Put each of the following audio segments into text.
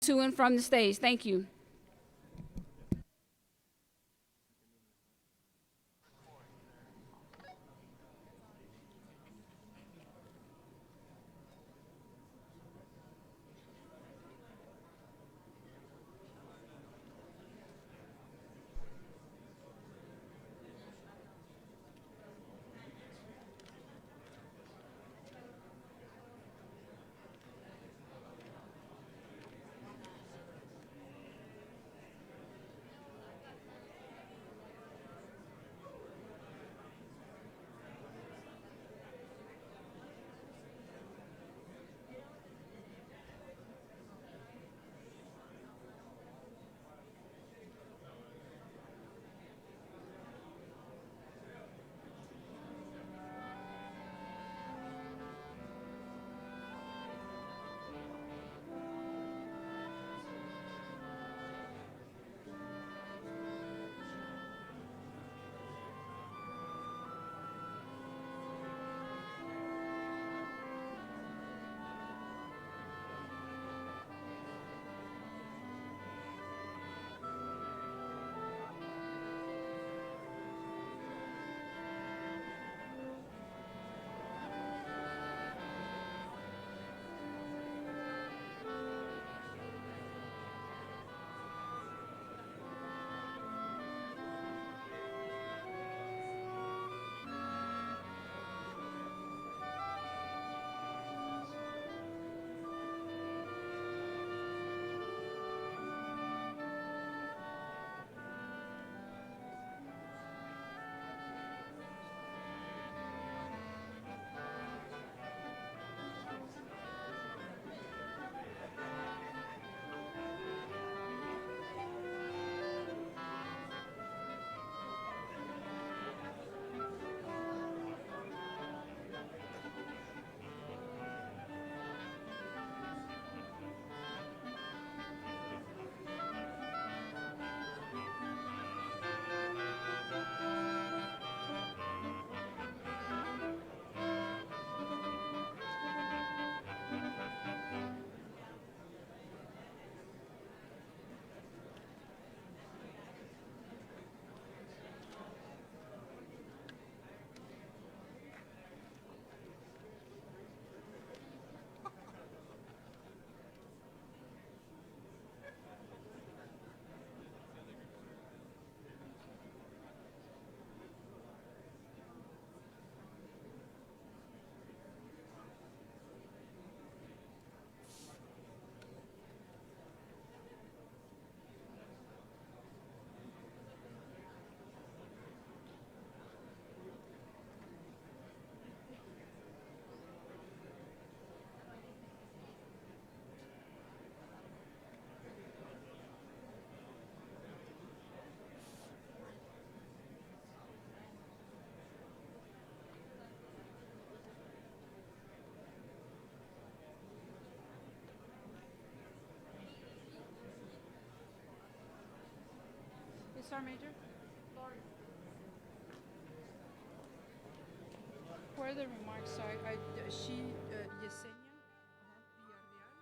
to and from the stage. Thank you. Star Major? Where the remarks are, she, Yesenia, Villarreal.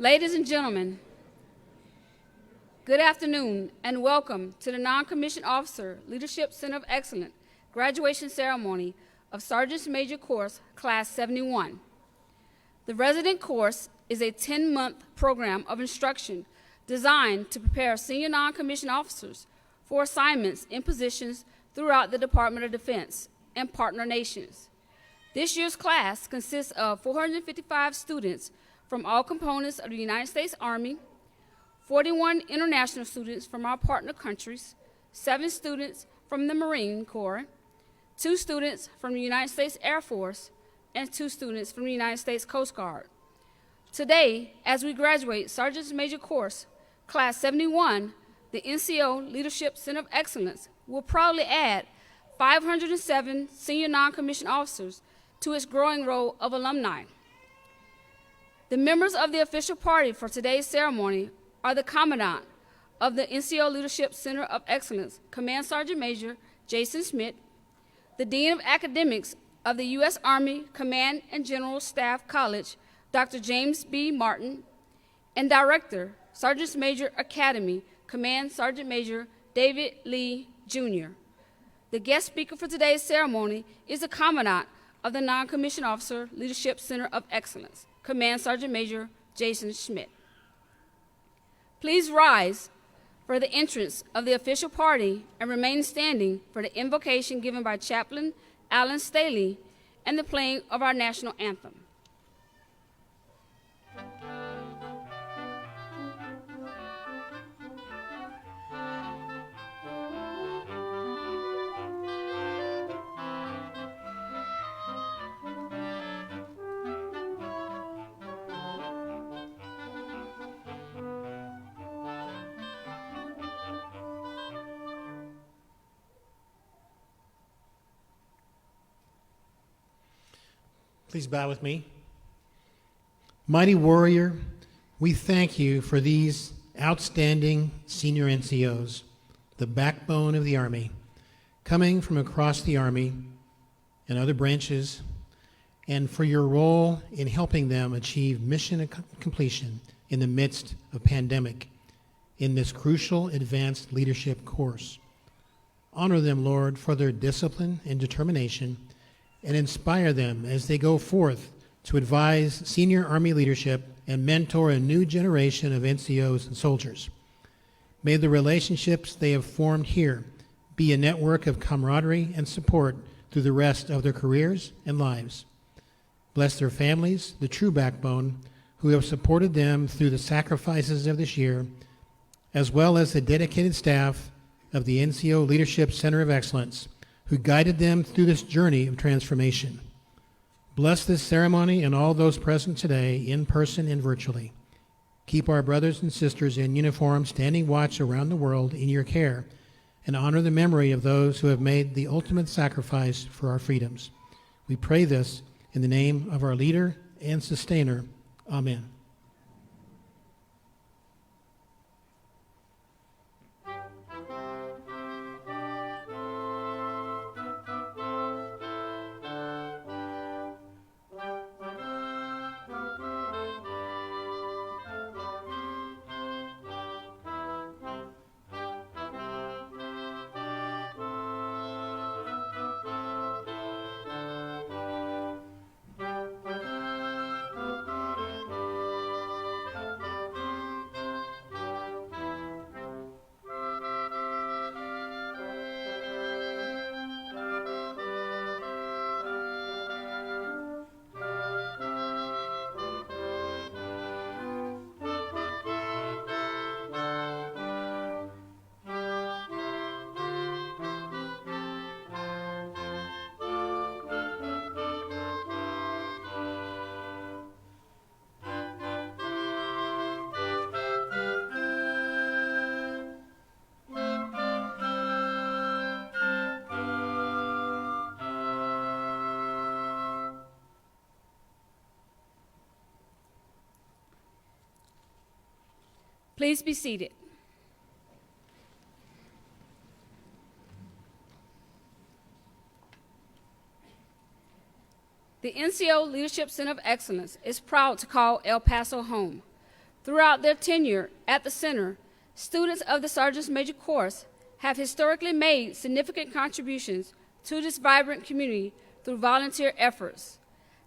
Ladies and gentlemen, good afternoon and welcome to the Non-Commissioned Officer Leadership Center of Excellence graduation ceremony of Sergeant's Major Course, Class 71. The resident course is a 10-month program of instruction designed to prepare senior non-commissioned officers for assignments in positions throughout the Department of Defense and partner nations. This year's class consists of 455 students from all components of the United States Army, 41 international students from our partner countries, 7 students from the Marine Corps, 2 students from the United States Air Force, and 2 students from the United States Coast Guard. Today, as we graduate Sergeant's Major Course, Class 71, the NCO Leadership Center of Excellence will proudly add 507 senior non-commissioned officers to its growing roll of alumni. The members of the official party for today's ceremony are the Commandant of the NCO Leadership Center of Excellence, Command Sergeant Major Jason Schmit, the Dean of Academics of the U.S. Army Command and General Staff College, Dr. James B. Martin, and Director, Sergeant Major Academy, Command Sergeant Major David Lee, Jr. The guest speaker for today's ceremony is the Commandant of the Non-Commissioned Officer Leadership Center of Excellence, Command Sergeant Major Jason Schmit. Please rise for the entrance of the official party and remain standing for the invocation given by Chaplain Alan Staley and the playing of our national anthem. Please bow with me. Mighty warrior, we thank you for these outstanding senior NCOs, the backbone of the Army, coming from across the Army and other branches, and for your role in helping them achieve mission completion in the midst of pandemic in this crucial advanced leadership course. Honor them, Lord, for their discipline and determination, and inspire them as they go forth to advise senior Army leadership and mentor a new generation of NCOs and soldiers. May the relationships they have formed here be a network of camaraderie and support through the rest of their careers and lives. Bless their families, the true backbone, who have supported them through the sacrifices of this year, as well as the dedicated staff of the NCO Leadership Center of Excellence, who guided them through this journey of transformation. Bless this ceremony and all those present today, in person and virtually. Keep our brothers and sisters in uniform standing watch around the world in your care, and honor the memory of those who have made the ultimate sacrifice for our freedoms. We pray this in the name of our leader and sustainer. Amen. Please be seated. The NCO Leadership Center of Excellence is proud to call El Paso home. Throughout their tenure at the center, students of the Sergeant's Major course have historically made significant contributions to this vibrant community through volunteer efforts.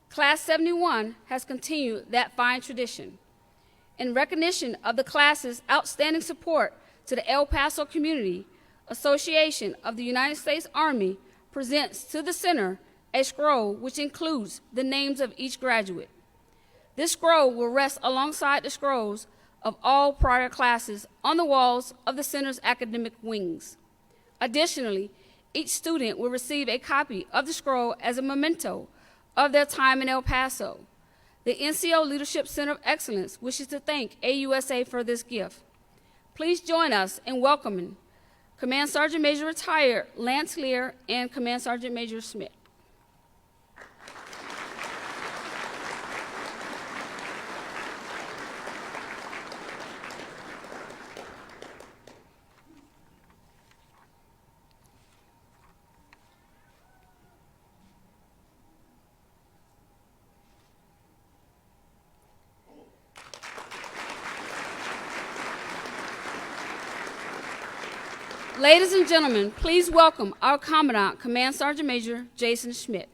Class 71 has continued that fine tradition. In recognition of the class's outstanding support to the El Paso community, Association of the United States Army presents to the center a scroll which includes the names of each graduate. This scroll will rest alongside the scrolls of all prior classes on the walls of the center's academic wings. Additionally, each student will receive a copy of the scroll as a memento of their time in El Paso. The NCO Leadership Center of Excellence wishes to thank AUSA for this gift. Please join us in welcoming Command Sergeant Major Retired Lance Lear and Command Sergeant Major Schmit. Ladies and gentlemen, please welcome our Commandant, Command Sergeant Major Jason Schmit.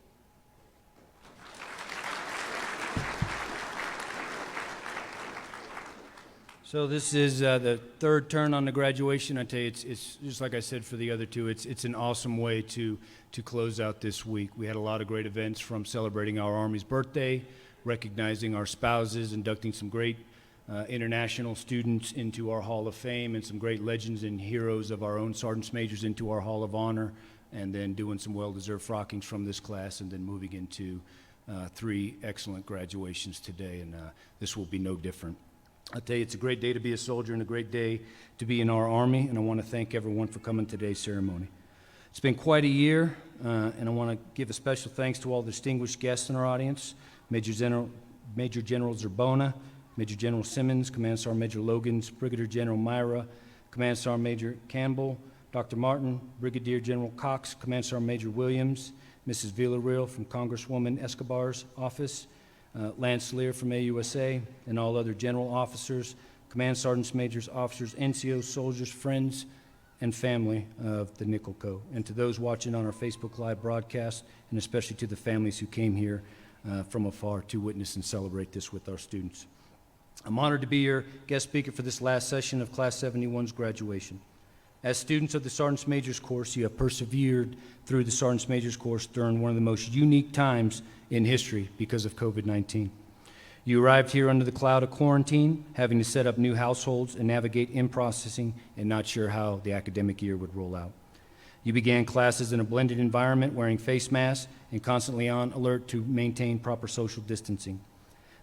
So this is the third turn on the graduation. I tell you, it's just like I said for the other two, it's an awesome way to close out this week. We had a lot of great events, from celebrating our Army's birthday, recognizing our spouses, inducting some great international students into our Hall of Fame, and some great legends and heroes of our own Sergeants Majors into our Hall of Honor, and then doing some well-deserved frockings from this class, and then moving into 3 excellent graduations today, and this will be no different. I'll tell you, it's a great day to be a soldier and a great day to be in our Army, and I want to thank everyone for coming to today's ceremony. It's been quite a year, and I want to give a special thanks to all the distinguished guests in our audience: Major General Zerbona, Major General Simmons, Command Sergeant Major Logans, Brigadier General Myra, Command Sergeant Major Campbell, Dr. Martin, Brigadier General Cox, Command Sergeant Major Williams, Mrs. Villarreal from Congresswoman Escobar's office, Lance Lear from AUSA, and all other general officers, Command Sergeants Majors, officers, NCOs, soldiers, friends, and family of the Nickel Co. And to those watching on our Facebook Live broadcast, and especially to the families who came here from afar to witness and celebrate this with our students. I'm honored to be your guest speaker for this last session of Class 71's graduation. As students of the Sergeant's Majors course, you have persevered through the Sergeant's Majors course during one of the most unique times in history because of COVID-19. You arrived here under the cloud of quarantine, having to set up new households and navigate in-processing, and not sure how the academic year would roll out. You began classes in a blended environment, wearing face masks and constantly on alert to maintain proper social distancing.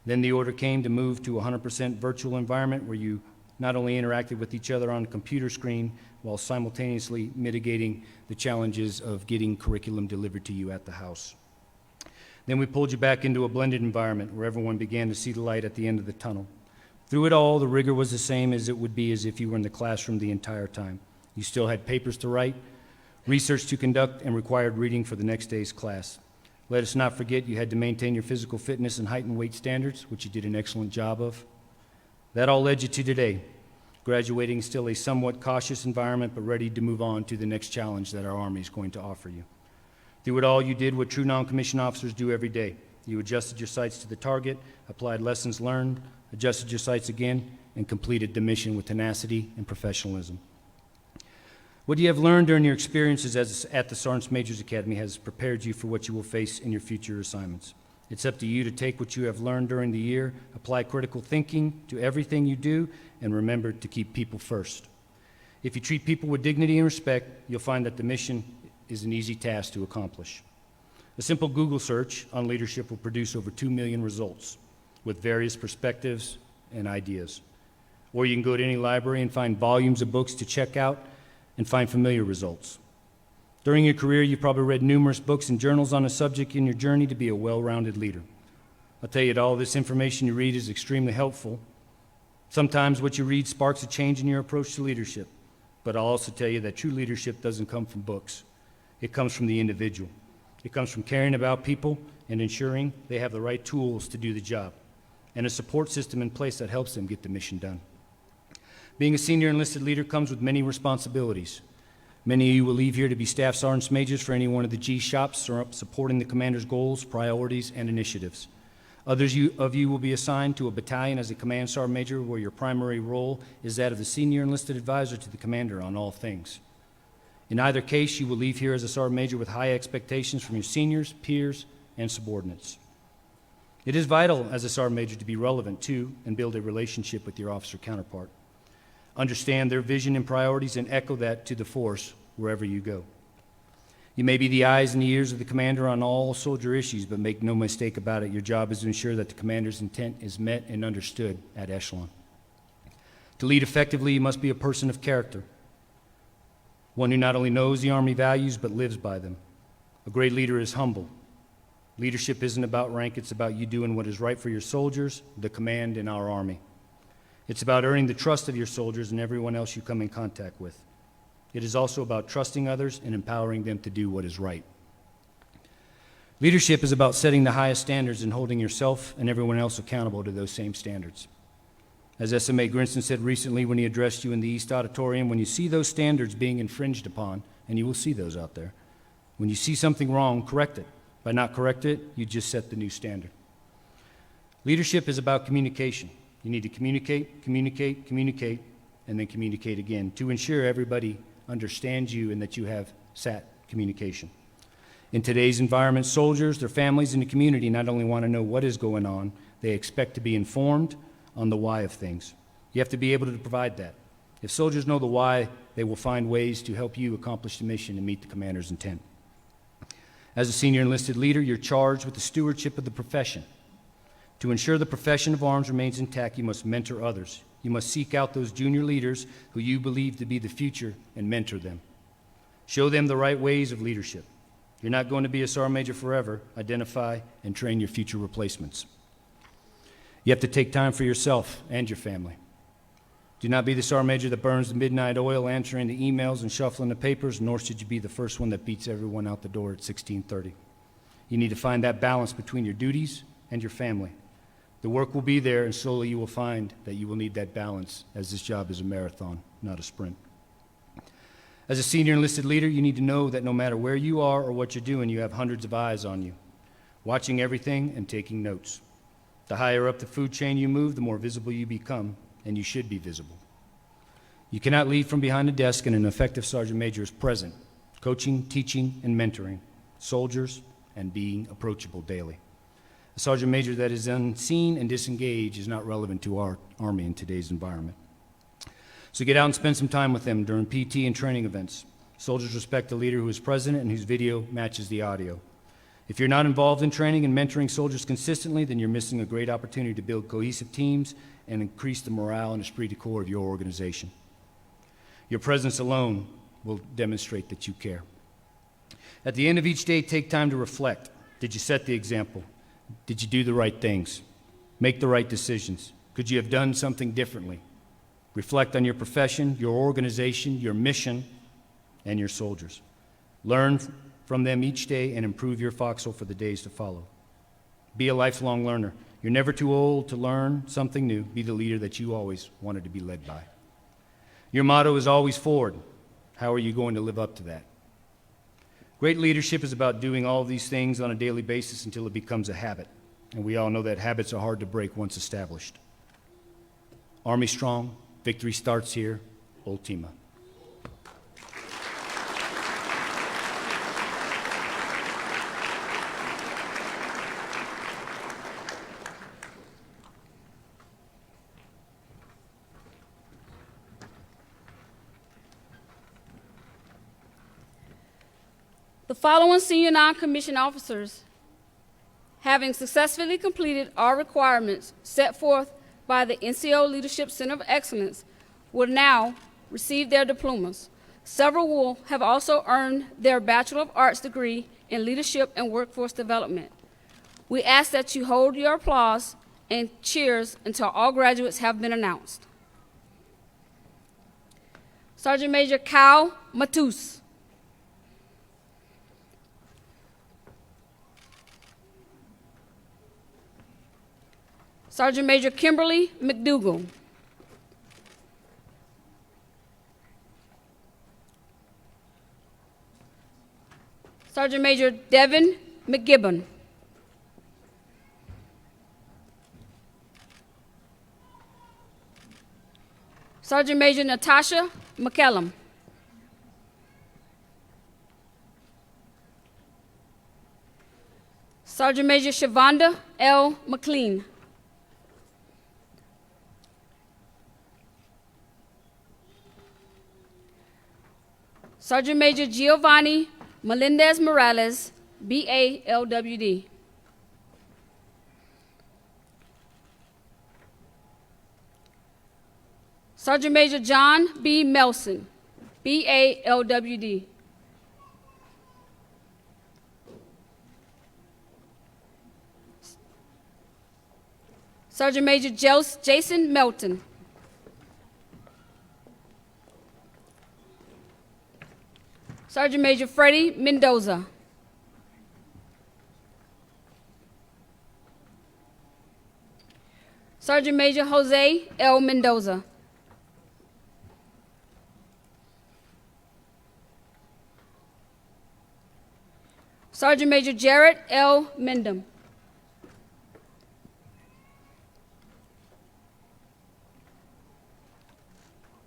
Then the order came to move to a 100% virtual environment where you not only interacted with each other on a computer screen while simultaneously mitigating the challenges of getting curriculum delivered to you at the house. Then we pulled you back into a blended environment where everyone began to see the light at the end of the tunnel. Through it all, the rigor was the same as it would be as if you were in the classroom the entire time. You still had papers to write, research to conduct, and required reading for the next day's class. Let us not forget you had to maintain your physical fitness and height and weight standards, which you did an excellent job of. That all led you to today, graduating still a somewhat cautious environment, but ready to move on to the next challenge that our Army is going to offer you. Through it all, you did what true non-commissioned officers do every day. You adjusted your sights to the target, applied lessons learned, adjusted your sights again, and completed the mission with tenacity and professionalism. What you have learned during your experiences at the Sergeants Majors Academy has prepared you for what you will face in your future assignments. It's up to you to take what you have learned during the year, apply critical thinking to everything you do, and remember to keep people first. If you treat people with dignity and respect, you'll find that the mission is an easy task to accomplish. A simple Google search on leadership will produce over 2 million results with various perspectives and ideas. Or you can go to any library and find volumes of books to check out and find familiar results. During your career, you've probably read numerous books and journals on a subject in your journey to be a well-rounded leader. I'll tell you that all this information you read is extremely helpful. Sometimes what you read sparks a change in your approach to leadership, but I'll also tell you that true leadership doesn't come from books. It comes from the individual. It comes from caring about people and ensuring they have the right tools to do the job. and a support system in place that helps them get the mission done. Being a senior enlisted leader comes with many responsibilities. Many of you will leave here to be staff sergeants majors for any one of the G shops or supporting the commander's goals, priorities, and initiatives. Others of you will be assigned to a battalion as a command sergeant major where your primary role is that of the senior enlisted advisor to the commander on all things. In either case, you will leave here as a sergeant major with high expectations from your seniors, peers, and subordinates. It is vital as a sergeant major to be relevant to and build a relationship with your officer counterpart. Understand their vision and priorities and echo that to the force wherever you go. You may be the eyes and the ears of the commander on all soldier issues, but make no mistake about it, your job is to ensure that the commander's intent is met and understood at echelon. To lead effectively, you must be a person of character, one who not only knows the Army values, but lives by them. A great leader is humble. Leadership isn't about rank, it's about you doing what is right for your soldiers, the command, and our Army. It's about earning the trust of your soldiers and everyone else you come in contact with. It is also about trusting others and empowering them to do what is right. Leadership is about setting the highest standards and holding yourself and everyone else accountable to those same standards. As SMA Grinson said recently when he addressed you in the East Auditorium, when you see those standards being infringed upon, and you will see those out there, when you see something wrong, correct it. By not correct it, you just set the new standard. Leadership is about communication. You need to communicate, communicate, communicate, and then communicate again to ensure everybody understands you and that you have SAT communication. In today's environment, soldiers, their families, and the community not only want to know what is going on, they expect to be informed on the why of things. You have to be able to provide that. If soldiers know the why, they will find ways to help you accomplish the mission and meet the commander's intent. As a senior enlisted leader, you're charged with the stewardship of the profession. To ensure the profession of arms remains intact, you must mentor others. You must seek out those junior leaders who you believe to be the future and mentor them. Show them the right ways of leadership. You're not going to be a sergeant major forever. Identify and train your future replacements. You have to take time for yourself and your family. Do not be the sergeant major that burns the midnight oil answering the emails and shuffling the papers, nor should you be the first one that beats everyone out the door at 16:30. You need to find that balance between your duties and your family. The work will be there, and slowly you will find that you will need that balance, as this job is a marathon, not a sprint. As a senior enlisted leader, you need to know that no matter where you are or what you're doing, you have hundreds of eyes on you, watching everything and taking notes. The higher up the food chain you move, the more visible you become, and you should be visible. You cannot lead from behind a desk, and an effective sergeant major is present, coaching, teaching, and mentoring soldiers and being approachable daily. A sergeant major that is unseen and disengaged is not relevant to our Army in today's environment. So get out and spend some time with them during PT and training events. Soldiers respect the leader who is present and whose video matches the audio. If you're not involved in training and mentoring soldiers consistently, then you're missing a great opportunity to build cohesive teams and increase the morale and esprit de corps of your organization. Your presence alone will demonstrate that you care. At the end of each day, take time to reflect. Did you set the example? Did you do the right things? Make the right decisions? Could you have done something differently? Reflect on your profession, your organization, your mission, and your soldiers. Learn from them each day and improve your foxhole for the days to follow. Be a lifelong learner. You're never too old to learn something new. Be the leader that you always wanted to be led by. Your motto is always forward. How are you going to live up to that? Great leadership is about doing all of these things on a daily basis until it becomes a habit. And we all know that habits are hard to break once established. Army strong, victory starts here, Ultima. The following senior non-commissioned officers, having successfully completed all requirements set forth by the NCO Leadership Center of Excellence, will now receive their diplomas. Several will have also earned their Bachelor of Arts degree in Leadership and Workforce Development. We ask that you hold your applause and cheers until all graduates have been announced. Sergeant Major Kyle Matus. Sergeant Major Kimberly McDougall. Sergeant Major Devin McGibbon. Sergeant Major Natasha McCallum. Sergeant Major Shavonda L. McLean. Sergeant Major Giovanni Melendez Morales, BALWD. Sergeant Major John B. Melson, BALWD. Sergeant Major Jason Melton. Sergeant Major Freddie Mendoza. Sergeant Major Jose L. Mendoza. Sergeant Major Jared L. Mendham.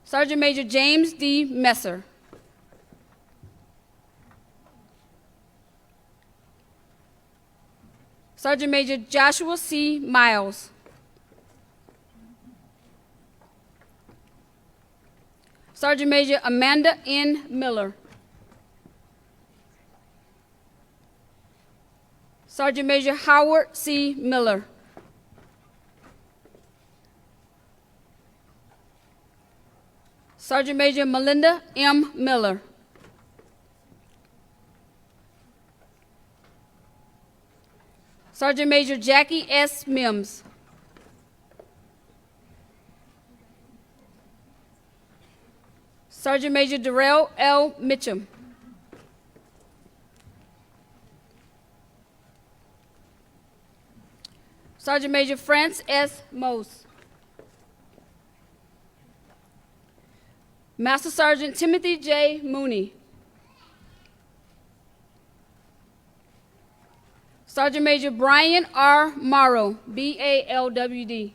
Sergeant Major James D. Messer. Sergeant Major Joshua C. Miles. Sergeant Major Amanda N. Miller. Sergeant Major Howard C. Miller. Sergeant Major Melinda M. Miller. Sergeant Major Jackie S. Mims. Sergeant Major Darrell L. Mitchum. Sergeant Major France S. Mose. Master Sergeant Timothy J. Mooney. Sergeant Major Brian R. Morrow, BALWD.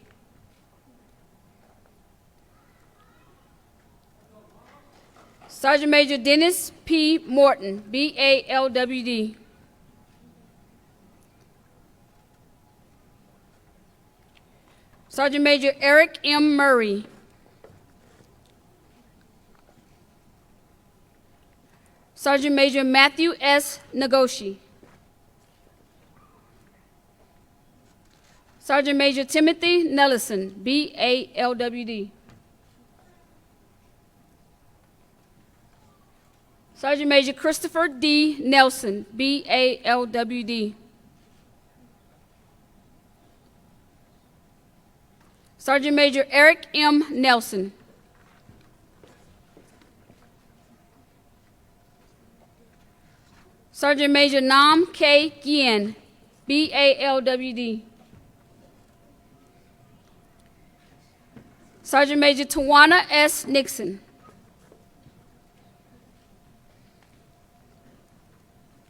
Sergeant Major Dennis P. Morton, BALWD. Sergeant Major Eric M. Murray. Sergeant Major Matthew S. Nagoshi. Sergeant Major Timothy Nellison, BALWD. Sergeant Major Christopher D. Nelson, BALWD. Sergeant Major Eric M. Nelson. Sergeant Major Nam K. Gien, BALWD. Sergeant Major Tawana S. Nixon.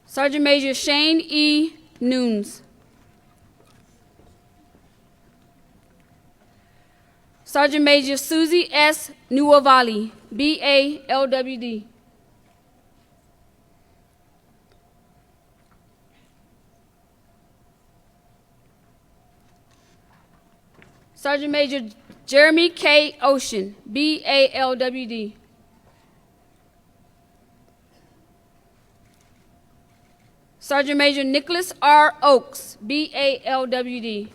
Sergeant Major Shane E. Nunes. Sergeant Major Susie S. Nuovali, BALWD. Sergeant Major Jeremy K. Ocean, BALWD. Sergeant Major Nicholas R. Oaks, BALWD.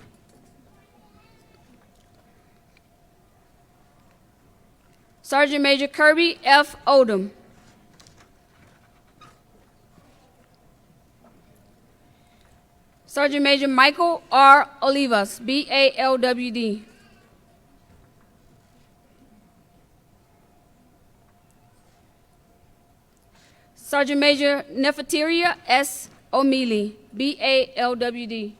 Sergeant Major Kirby F. Odom. Sergeant Major Michael R. Olivas, BALWD. Sergeant Major Nefertiria S. O'Mealy, BALWD.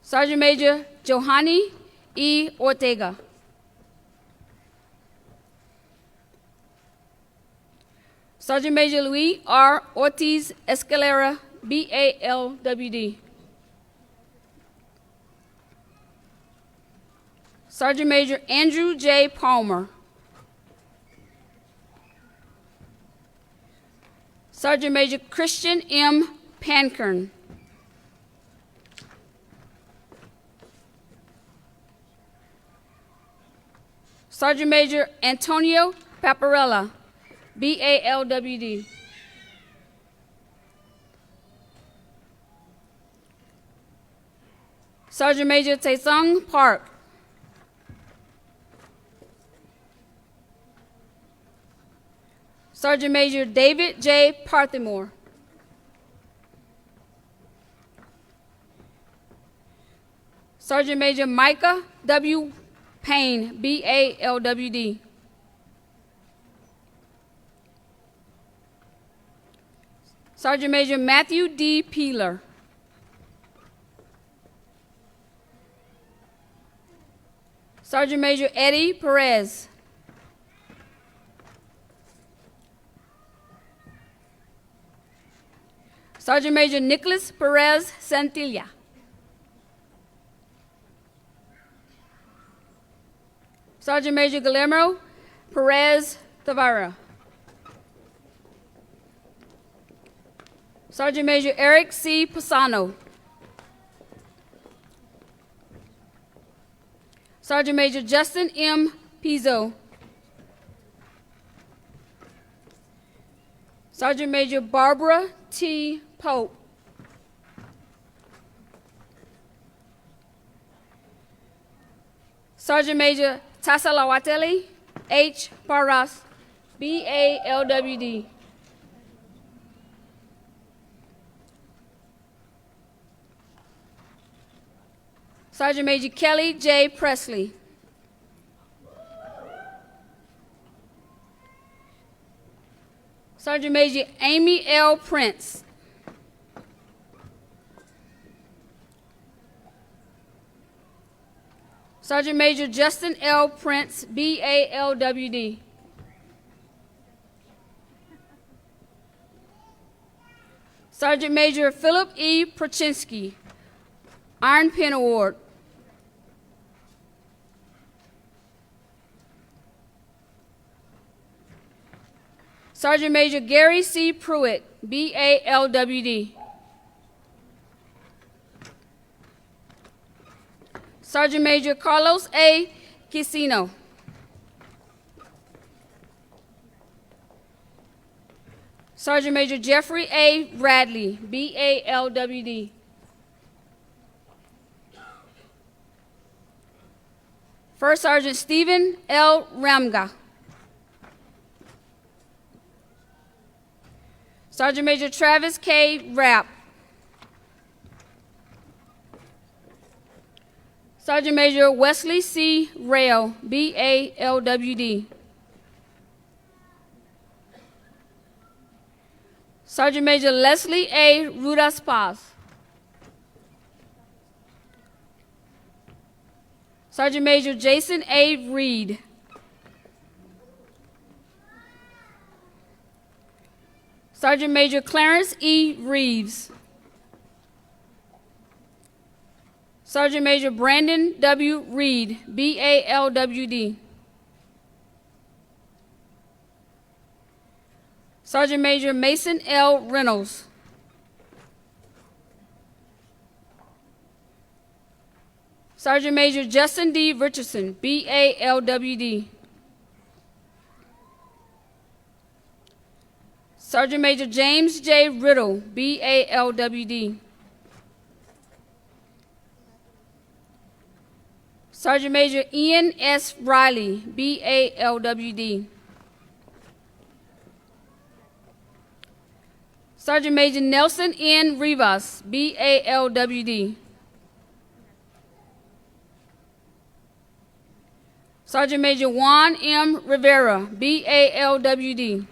Sergeant Major Johanny E. Ortega. Sergeant Major Luis R. Ortiz Escalera, BALWD. Sergeant Major Andrew J. Palmer. Sergeant Major Christian M. Pankern. Sergeant Major Antonio Paparella, BALWD. Sergeant Major Taesung Park. Sergeant Major David J. Parthimore. Sergeant Major Micah W. Payne, BALWD. Sergeant Major Matthew D. Peeler. Sergeant Major Eddie Perez. Sergeant Major Nicholas Perez Santilla. Sergeant Major Guillermo Perez Tavara. Sergeant Major Eric C. Pisano. Sergeant Major Justin M. Pizzo. Sergeant Major Barbara T. Pope. Sergeant Major Tasalawateli H. Paras, BALWD. Sergeant Major Kelly J. Presley. Sergeant Major Amy L. Prince. Sergeant Major Justin L. Prince, BALWD. Sergeant Major Philip E. Prochinsky, Iron Pin Award. Sergeant Major Gary C. Pruitt, BALWD. Sergeant Major Carlos A. Quisino. Sergeant Major Jeffrey A. Bradley, BALWD. First Sergeant Stephen L. Ramga. Sergeant Major Travis K. Rapp. Sergeant Major Wesley C. Rail, BALWD. Sergeant Major Leslie A. Rudas-Paz. Sergeant Major Jason A. Reed. Sergeant Major Clarence E. Reeves. Sergeant Major Brandon W. Reed, BALWD. Sergeant Major Mason L. Reynolds. Sergeant Major Justin D. Richardson, BALWD. Sergeant Major James J. Riddle, BALWD. Sergeant Major Ian S. Riley, BALWD. Sergeant Major Nelson N. Rivas, BALWD. Sergeant Major Juan M. Rivera, BALWD.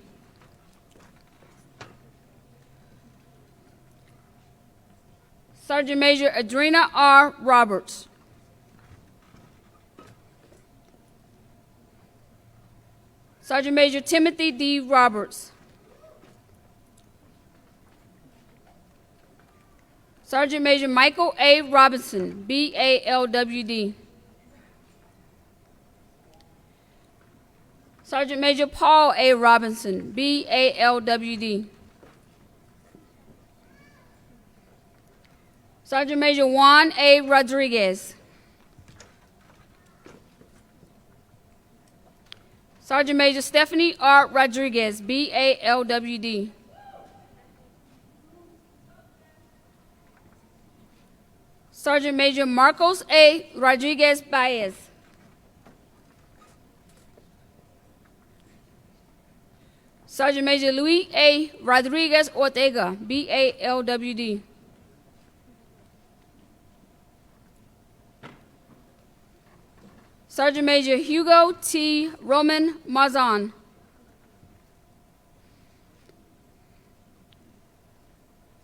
Sergeant Major Adrena R. Roberts. Sergeant Major Timothy D. Roberts. Sergeant Major Michael A. Robinson, BALWD. Sergeant Major Paul A. Robinson, BALWD. Sergeant Major Juan A. Rodriguez. Sergeant Major Stephanie R. Rodriguez, BALWD. Sergeant Major Marcos A. Rodriguez Baez. Sergeant Major Luis A. Rodriguez Ortega, BALWD. Sergeant Major Hugo T. Roman Mazan.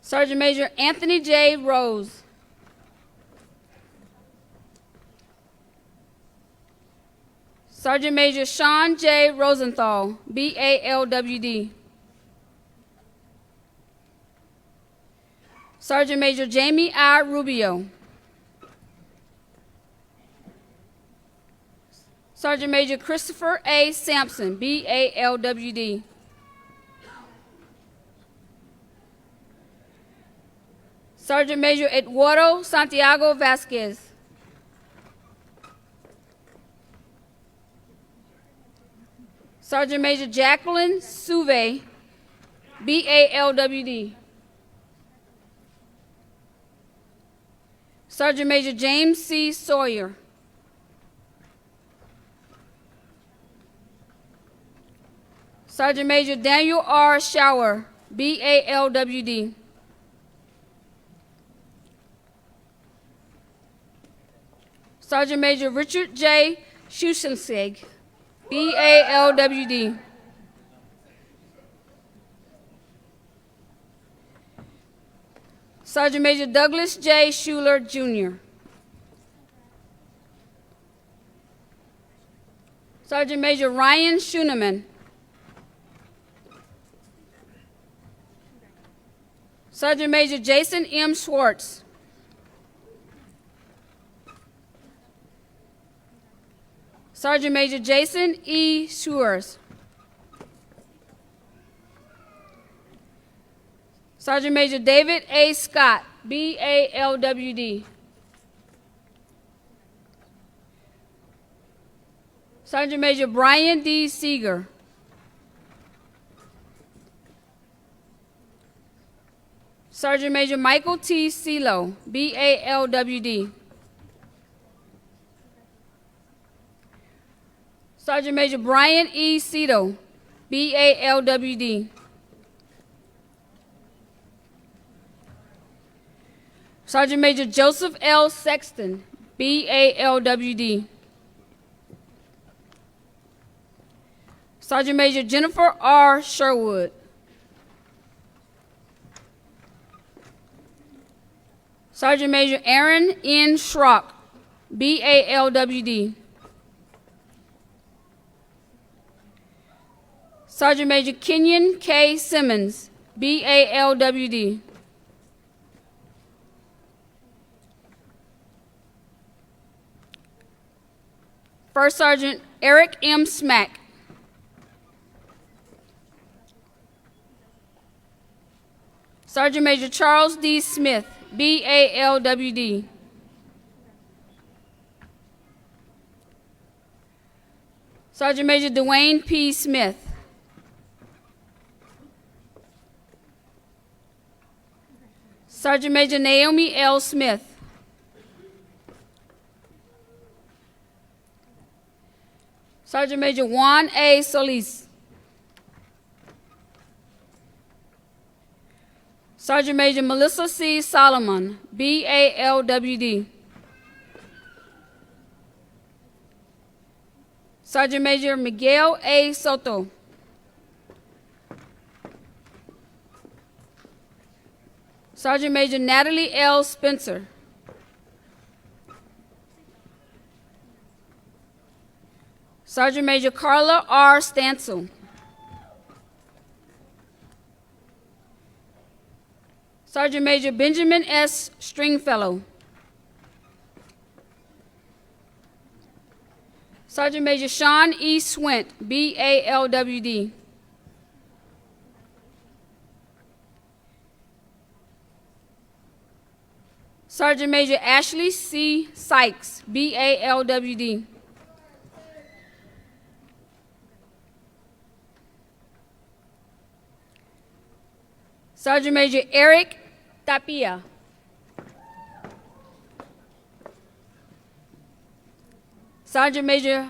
Sergeant Major Anthony J. Rose. Sergeant Major Sean J. Rosenthal, BALWD. Sergeant Major Jamie I. Rubio. Sergeant Major Christopher A. Sampson, BALWD. Sergeant Major Eduardo Santiago Vasquez. Sergeant Major Jacqueline Suve, BALWD. Sergeant Major James C. Sawyer. Sergeant Major Daniel R. Shower, BALWD. Sergeant Major Richard J. Schuschenseg, BALWD. Sergeant Major Douglas J. Schuler, Jr. Sergeant Major Ryan Schuneman. Sergeant Major Jason M. Schwartz. Sergeant Major Jason E. Schwartz. Sergeant Major David A. Scott, BALWD. Sergeant Major Brian D. Seeger. Sergeant Major Michael T. Silo, BALWD. Sergeant Major Brian E. Cito, BALWD. Sergeant Major Joseph L. Sexton, BALWD. Sergeant Major Jennifer R. Sherwood. Sergeant Major Aaron N. Schrock, BALWD. Sergeant Major Kenyon K. Simmons, BALWD. First Sergeant Eric M. Smack. Sergeant Major Charles D. Smith, BALWD. Sergeant Major Dwayne P. Smith. Sergeant Major Naomi L. Smith. Sergeant Major Juan A. Solis. Sergeant Major Melissa C. Solomon, BALWD. Sergeant Major Miguel A. Soto. Sergeant Major Natalie L. Spencer. Sergeant Major Carla R. Stansel. Sergeant Major Benjamin S. Stringfellow. Sergeant Major Sean E. Swint, BALWD. Sergeant Major Ashley C. Sykes, BALWD. Sergeant Major Eric Tapia. Sergeant Major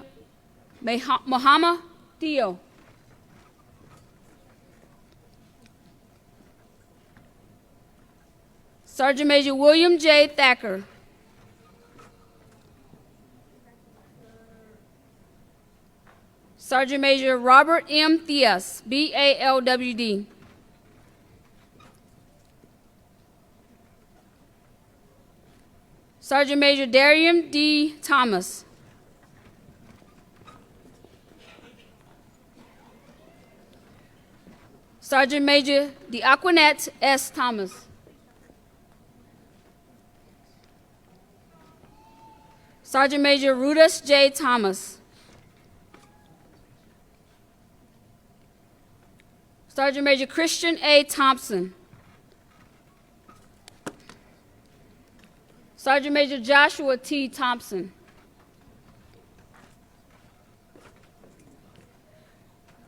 Muhammad Theo. Sergeant Major William J. Thacker. Sergeant Major Robert M. Theus, BALWD. Sergeant Major Darian D. Thomas. Sergeant Major Deaquinette S. Thomas. Sergeant Major Rudus J. Thomas. Sergeant Major Christian A. Thompson. Sergeant Major Joshua T. Thompson.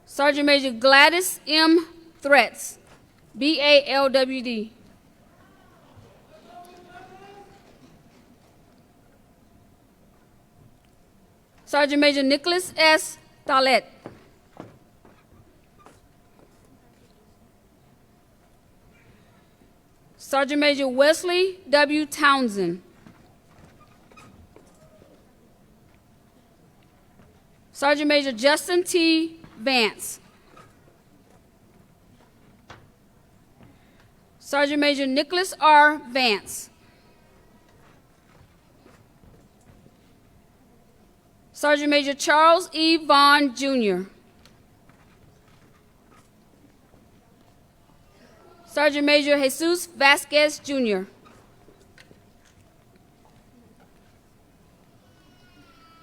Sergeant Major Gladys M. Threats, BALWD. Sergeant Major Nicholas S. Thalet. Sergeant Major Wesley W. Townsend. Sergeant Major Justin T. Vance. Sergeant Major Nicholas R. Vance. Sergeant Major Charles E. Vaughn, Jr. Sergeant Major Jesus Vasquez, Jr.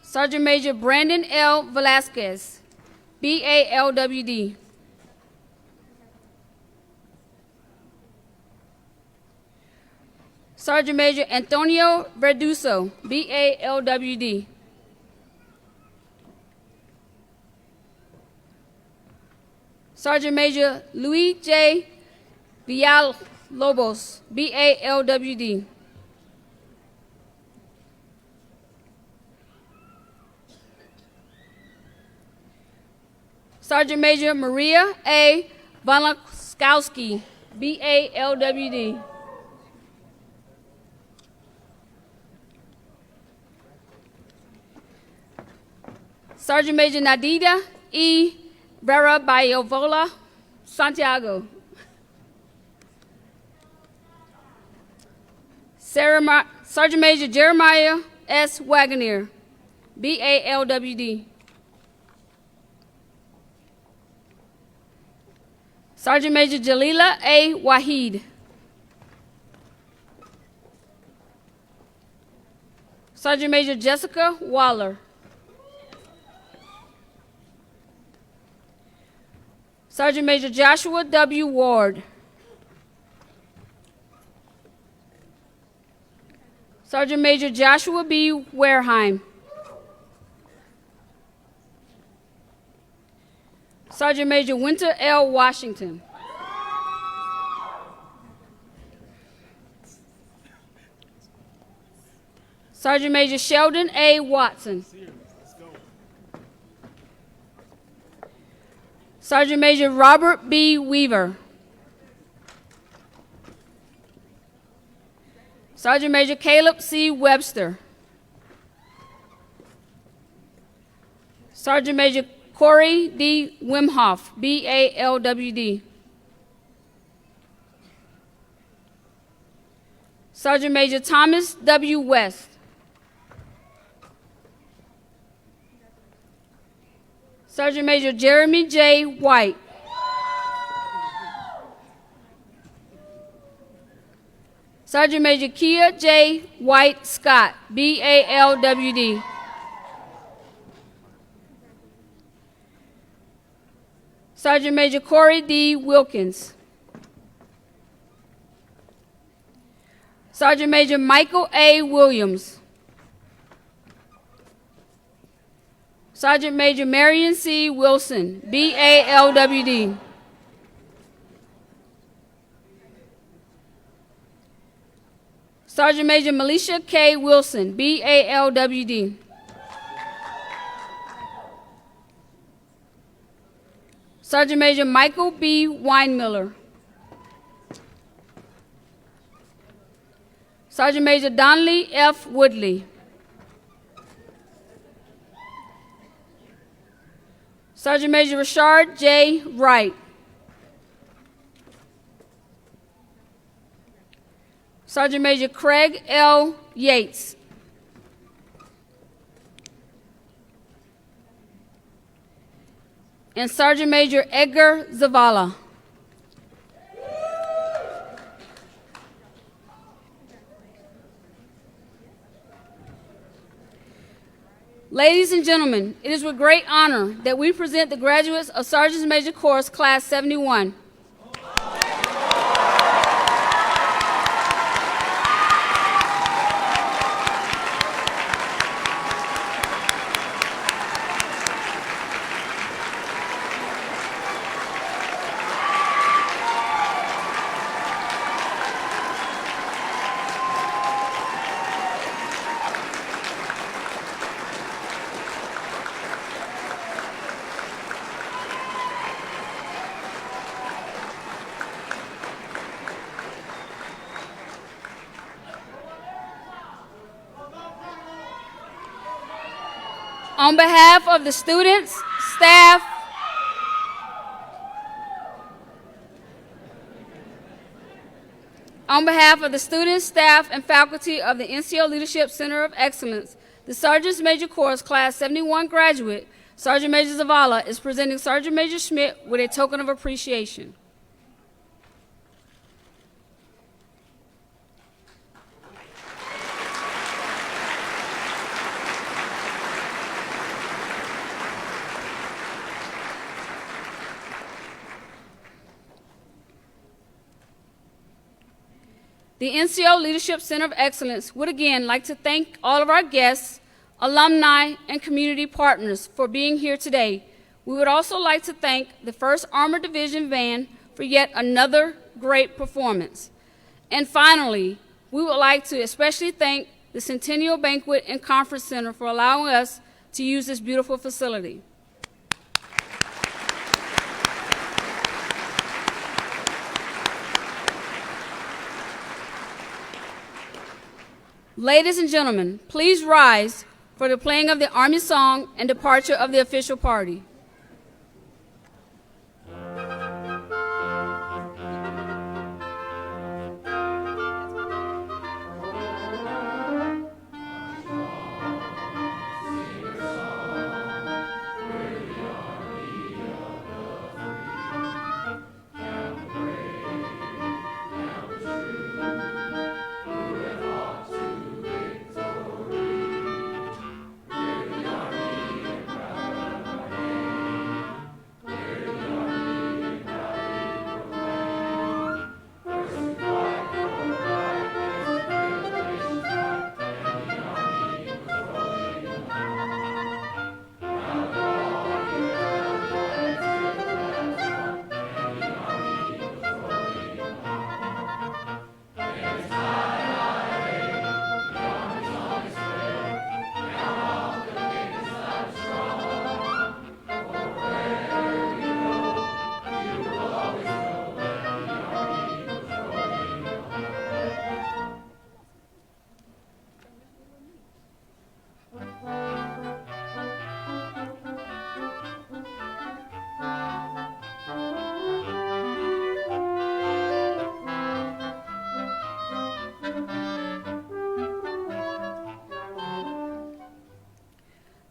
Sergeant Major Brandon L. Velasquez, BALWD. Sergeant Major Antonio Verduso, BALWD. Sergeant Major Luis J. Villalobos, BALWD. Sergeant Major Maria A. Volokowski, BALWD. Sergeant Major Nadida E. Vera Bayovola, Santiago. Sergeant Major Jeremiah S. Wagoner, BALWD. Sergeant Major Jalila A. Wahid. Sergeant Major Jessica Waller. Sergeant Major Joshua W. Ward. Sergeant Major Joshua B. Wareheim. Sergeant Major Winter L. Washington. Sergeant Major Sheldon A. Watson. Sergeant Major Robert B. Weaver. Sergeant Major Caleb C. Webster. Sergeant Major Corey D. Wimhoff, BALWD. Sergeant Major Thomas W. West. Sergeant Major Jeremy J. White. Sergeant Major Kia J. White Scott, BALWD. Sergeant Major Corey D. Wilkins. Sergeant Major Michael A. Williams. Sergeant Major Marion C. Wilson, BALWD. Sergeant Major Melisha K. Wilson, BALWD. Sergeant Major Michael B. Weinmiller. Sergeant Major Donnelly F. Woodley. Sergeant Major Rashard J. Wright. Sergeant Major Craig L. Yates. And Sergeant Major Edgar Zavala. Ladies and gentlemen, it is with great honor that we present the graduates of Sergeant Major Course Class 71. On behalf of the students, staff, and faculty of the NCO Leadership Center of Excellence, the Sergeant Major Course Class 71 graduate, Sergeant Major Zavala, is presenting Sergeant Major Schmit with a token of appreciation. The NCO Leadership Center of Excellence would again like to thank all of our guests, alumni, and community partners for being here today. We would also like to thank the 1st Armored Division Band for yet another great performance. And finally, we would like to especially thank the Centennial Banquet and Conference Center for allowing us to use this beautiful facility. Ladies and gentlemen, please rise for the playing of the Army Song and departure of the official party.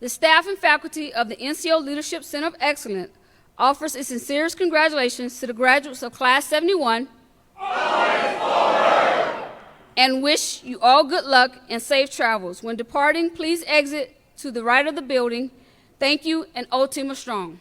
The staff and faculty of the NCO Leadership Center of Excellence offers its sincerest congratulations to the graduates of Class 71 and wish you all good luck and safe travels. When departing, please exit to the right of the building. Thank you, and Ultima Strong.